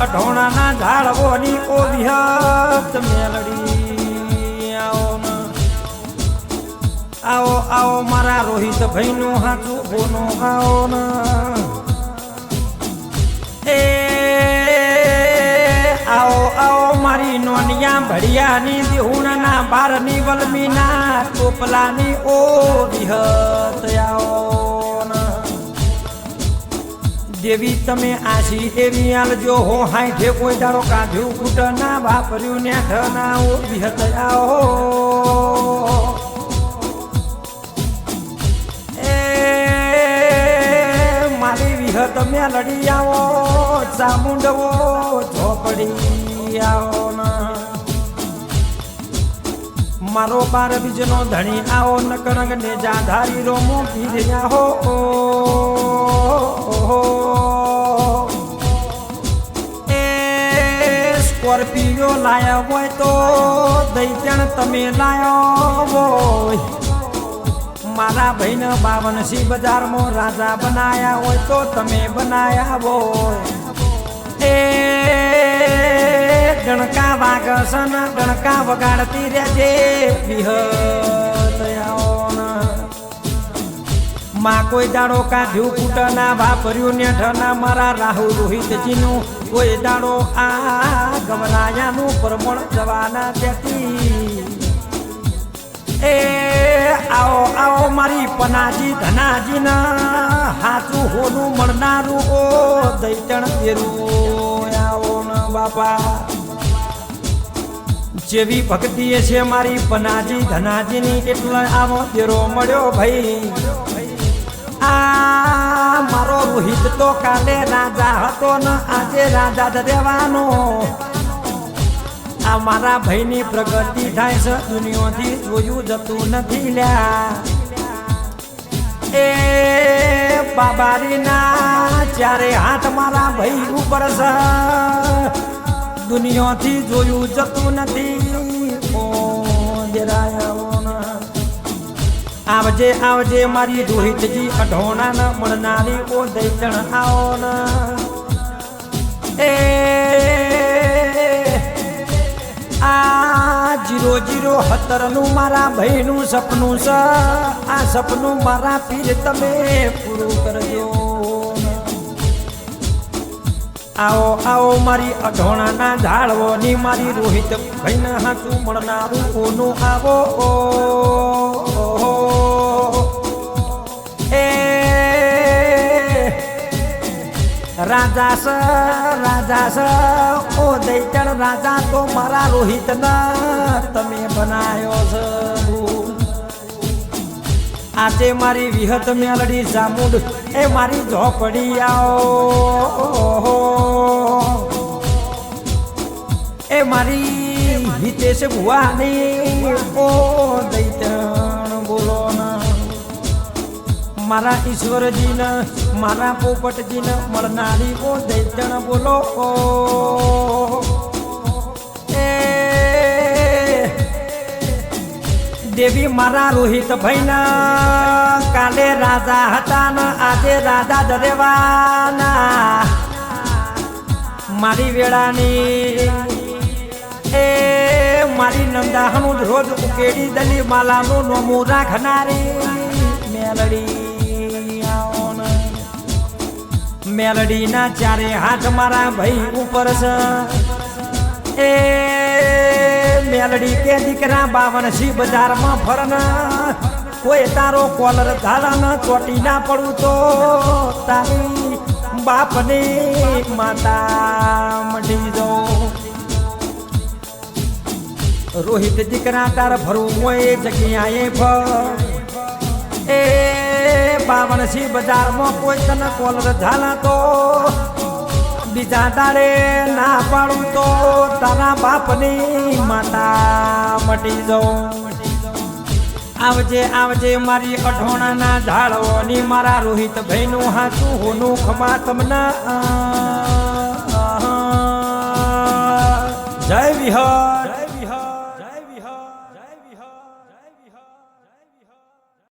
અઢોણાના ઝાડવોની ઓ વિહત મેલડી આવો આવો મારા રોહિત ભાઈનું હાચું બોનો આવો ને એ આવો આવો મારી નોનિયા ભડિયાની દેહુણના બારની વલમીના ટોપલાની ઓ વિહત આવો દેવી તમે આશી એવી આલજો હો હાઈઠે કોઈ દાડો કાઢ્યું કૂટ ના વાપર્યું ને ઠના ઓ વિહત આવો એ મારી વિહત મેલડી આવો ચામુંડવો ઝોપડી આવો ના મારો બાર બીજનો ધણી આવો નકરંગ ને જાધારી રોમો પીર્યા હો એ સ્કોર્પિયો લાયા હોય તો દૈત્યણ તમે લાયો હોય મારા ભાઈને 52 બજારમાં રાજા બનાયા હોય તો તમે બનાયા હોય એ ગણકા વાગસન ગણકા વગાડતી રહેજે વિહત માં કોઈ દાડો કાઢ્યું કૂટના વાપર્યું ને ઠના મારા રાહુલ રોહિતજીનું કોઈ દાડો આ ગવરાયાનું પરમણ જવાના ત્યાંથી એ આવો આવો મારી પનાજી ધનાજીના હાચું હોનું મળનારું ઓ દૈતણ દેરું આવો ને બાપા જેવી ભક્તિ છે મારી પનાજી ધનાજીની એટલે આવો દેરો મળ્યો ભાઈ આ મારો રોહિત તો કાલે રાજા હતો ને આજે રાજા દેવાનો આ મારા ભાઈની પ્રગતિ થાય છે દુનિયાથી જોયું જતું નથી લ્યા એ બાબારીના ચારે હાથ મારા ભાઈ ઉપર છે દુનિયાથી જોયું જતું નથી ઓ જરાયા આવજે આવજે મારી રોહિતજી અઢોણા ન મળનારી ઓ દૈતણ આવો ને એ આ 007 નું મારા ભાઈનું સપનું છે આ સપનું મારા પીર તમે પૂરું કરજો આવો આવો મારી અઢોણાના ઝાડવોની મારી રોહિત ભાઈને હાચું મળનારું કોનું આવો એ રાજા ઓ દૈતણ રાજા તો મારા રોહિત ના તમે બનાયો છે આજે મારી વિહત મેલડી જામુંડ એ મારી ઝોપડી આવો એ મારી હિતેશ ભુવાની ઓ દૈતણ બોલો ના મારા ઈશ્વરજીને મારા પોપટજીને મળનારી ઓ દૈતણ બોલો એ દેવી મારા રોહિત ભાઈના કાલે રાજા હતા ને આજે રાજા દરેવાના મારી વેળાની એ મારી નંદાહનું રોજ ઉકેડી દલી માલાનું નોમું રાખનારી મેલડી મેલડીના ચારે હાથ મારા ભાઈ ઉપર છે એ મેલડી કે દીકરા 52 બજારમાં ફરના કોઈ તારો કોલર ધાડા ચોટી ના પડું તો તારી બાપની માતા મઢી દો રોહિત દીકરા તાર ભરવું હોય જગ્યાએ ફર એ 52 બજારમાં કોઈ તને કોલર ઝાલા તો બીજા દાડે ના પાડું તો તારા બાપની માતા મટી જાઉં આવજે આવજે મારી અઢોણાના ઝાડવોની મારા રોહિત ભાઈનું હાચું હોનું ખમા તમને જય વિહત